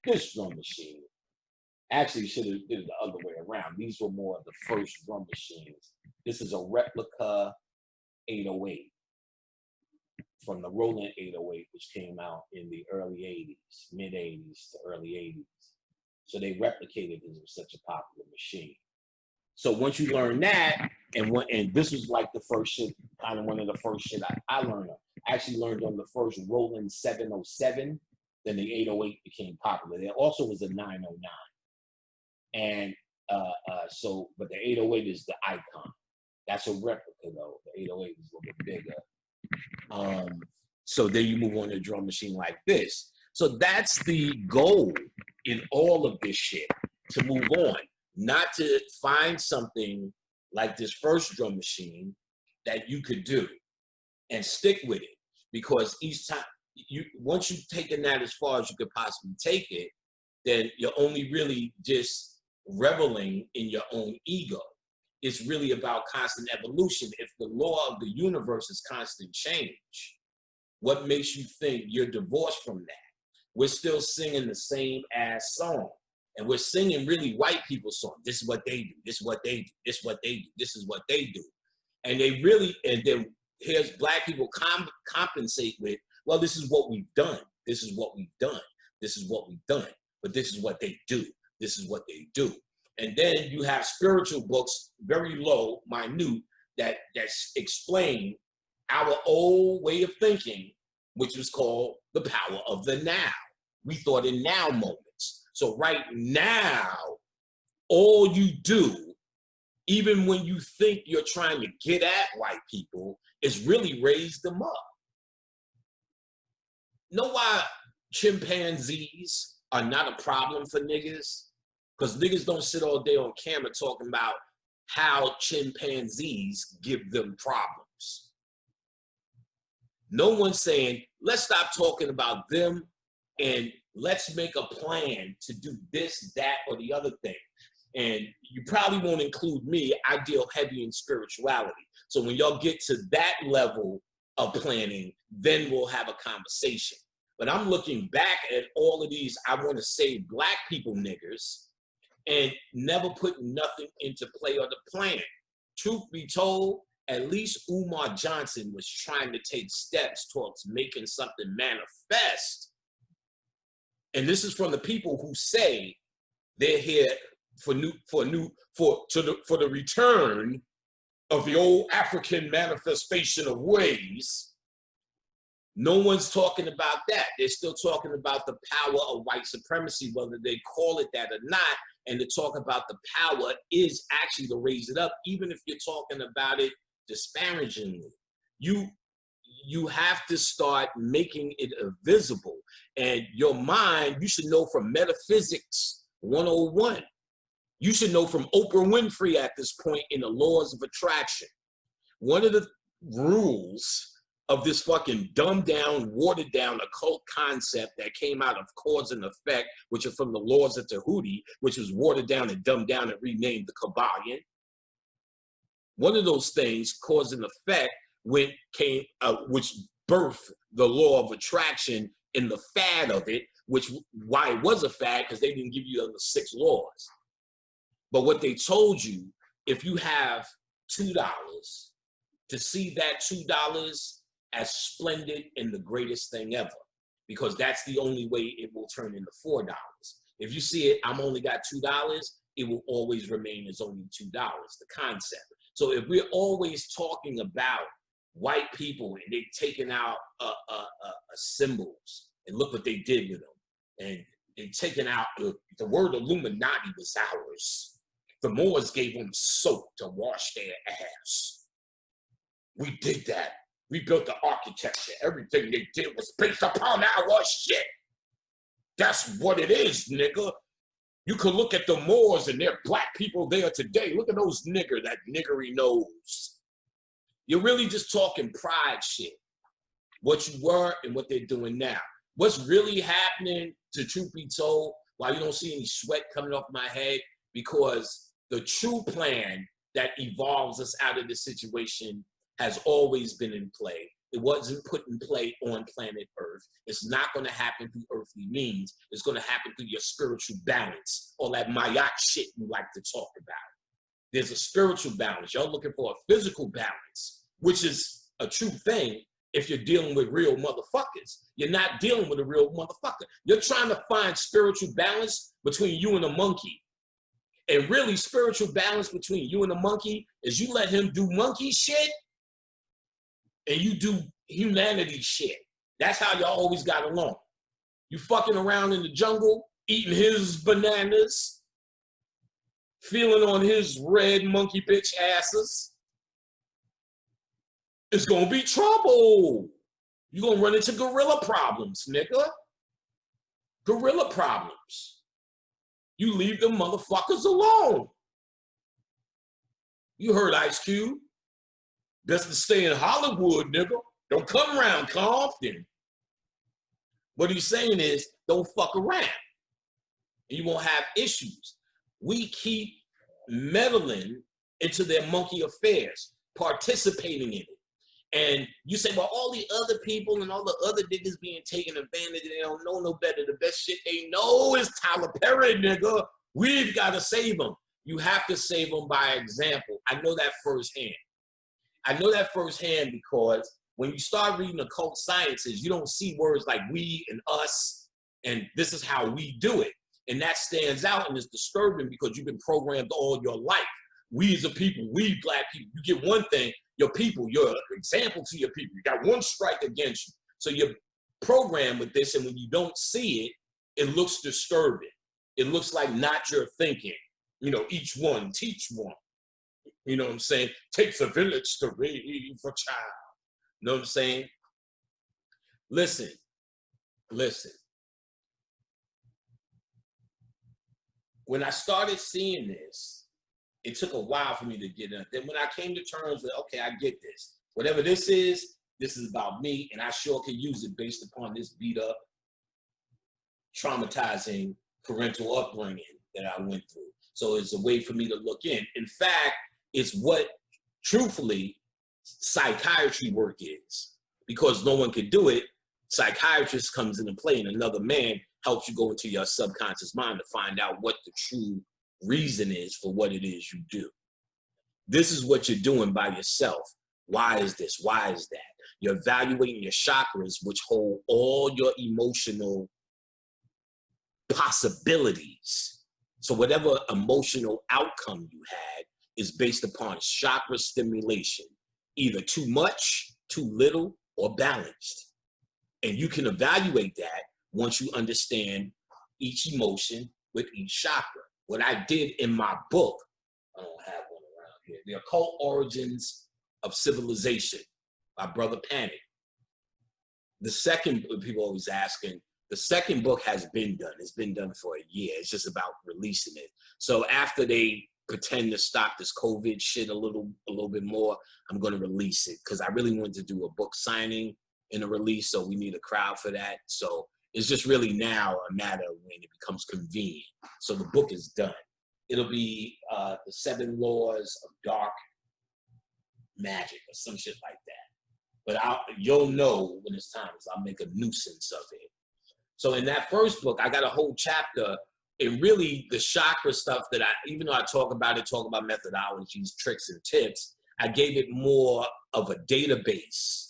This drum machine actually should have did it the other way around. These were more of the first drum machines. This is a replica 808 from the Roland 808, which came out in the early 80s, mid 80s to early 80s. So they replicated it as such a popular machine. So once you learn that, and this was like the first shit, kind of one of the first shit I learned on. I actually learned on the first Roland 707, then the 808 became popular. There also was a 909. And but the 808 is the icon. That's a replica though. The 808 is a little bit bigger. So then you move on to a drum machine like this. So that's the goal in all of this shit, to move on, not to find something like this first drum machine that you could do and stick with it. Because each time, once you've taken that as far as you could possibly take it, then you're only really just reveling in your own ego. It's really about constant evolution. If the law of the universe is constant change, what makes you think you're divorced from that? We're still singing the same ass song. And we're singing really white people's songs. This is what they do. This is what they do. This is what they do. This is what they do. And they really, and then here's black people compensate with, well, this is what we've done. This is what we've done. This is what we've done. But this is what they do. This is what they do. And then you have spiritual books, very low, minute, that explain our old way of thinking, which was called the power of the now. We thought in now moments. So right now, all you do, even when you think you're trying to get at white people, is really raise them up. Know why chimpanzees are not a problem for niggas? Because niggas don't sit all day on camera talking about how chimpanzees give them problems. No one's saying, let's stop talking about them and let's make a plan to do this, that, or the other thing. And you probably won't include me. I deal heavy in spirituality. So when y'all get to that level of planning, then we'll have a conversation. But I'm looking back at all of these, I want to save black people niggers, and never put nothing into play or the plan. Truth be told, at least Umar Johnson was trying to take steps towards making something manifest. And this is from the people who say they're here for the return of the old African manifestation of ways. No one's talking about that. They're still talking about the power of white supremacy, whether they call it that or not. And to talk about the power is actually to raise it up, even if you're talking about it disparagingly. You have to start making it visible. And your mind, you should know from Metaphysics 101. You should know from Oprah Winfrey at this point in the laws of attraction. One of the rules of this fucking dumbed down, watered down occult concept that came out of cause and effect, which are from the laws of Tahuti, which was watered down and dumbed down and renamed the Kabbalion. One of those things, cause and effect, which birthed the law of attraction in the fad of it, why it was a fad, because they didn't give you the other 6 laws. But what they told you, if you have $2, to see that $2 as splendid and the greatest thing ever, because that's the only way it will turn into $4. If you see it, I'm only got $2, it will always remain as only $2, the concept. So if we're always talking about white people and they're taking out symbols, and look what they did with them, and they taking out the word Illuminati was ours. The Moors gave them soap to wash their ass. We did that. We built the architecture. Everything they did was based upon our shit. That's what it is, nigga. You could look at the Moors and there are black people there today. Look at those that niggery nose. You're really just talking pride shit. What you were and what they're doing now. What's really happening, to truth be told, why you don't see any sweat coming off my head, because the true plan that evolves us out of this situation has always been in play. It wasn't put in play on planet Earth. It's not going to happen through earthly means. It's going to happen through your spiritual balance, all that mayat shit you like to talk about. There's a spiritual balance. Y'all looking for a physical balance, which is a true thing if you're dealing with real motherfuckers. You're not dealing with a real motherfucker. You're trying to find spiritual balance between you and a monkey. And really, spiritual balance between you and a monkey is you let him do monkey shit and you do humanity shit. That's how y'all always got along. You fucking around in the jungle, eating his bananas, feeling on his red monkey bitch asses. It's gonna be trouble. You're gonna run into gorilla problems, nigga. Gorilla problems. You leave them motherfuckers alone. You heard Ice Cube. Best to stay in Hollywood, nigga. Don't come around Compton. What he's saying is, don't fuck around. And you won't have issues. We keep meddling into their monkey affairs, participating in it. And you say, well, all the other people and all the other niggas being taken advantage of, they don't know no better. The best shit they know is Tyler Perry, nigga. We've got to save them. You have to save them by example. I know that firsthand. I know that firsthand because when you start reading occult sciences, you don't see words like we and us, and this is how we do it. And that stands out and is disturbing because you've been programmed all your life. We as a people, we black people, you get one thing, your people, you're an example to your people. You got one strike against you. So you're programmed with this, and when you don't see it, it looks disturbing. It looks like not your thinking. You know, each one, teach one. You know what I'm saying? Takes a village to raise a child. You know what I'm saying? Listen. When I started seeing this, it took a while for me to get in. Then when I came to terms with, okay, I get this. Whatever this is about me, and I sure can use it based upon this beat up, traumatizing parental upbringing that I went through. So it's a way for me to look in. In fact, it's what, truthfully, psychiatry work is. Because no one can do it, psychiatrist comes into play, and another man helps you go into your subconscious mind to find out what the true reason is for what it is you do. This is what you're doing by yourself. Why is this? Why is that? You're evaluating your chakras, which hold all your emotional possibilities. So whatever emotional outcome you had is based upon chakra stimulation, either too much, too little, or balanced. And you can evaluate that once you understand each emotion with each chakra. What I did in my book, I don't have one around here, The Occult Origins of Civilization by Brother Panic. The second, people always asking, the second book has been done. It's been done for a year. It's just about releasing it. So after they pretend to stop this COVID shit a little bit more, I'm going to release it because I really wanted to do a book signing and a release, so we need a crowd for that. So it's just really now a matter of when it becomes convenient. So the book is done. It'll be the 7 Laws of Dark Magic or some shit like that. But you'll know when it's time, because I'll make a nuisance of it. So in that first book, I got a whole chapter, and really the chakra stuff that even though I talk about methodologies, tricks, and tips, I gave it more of a database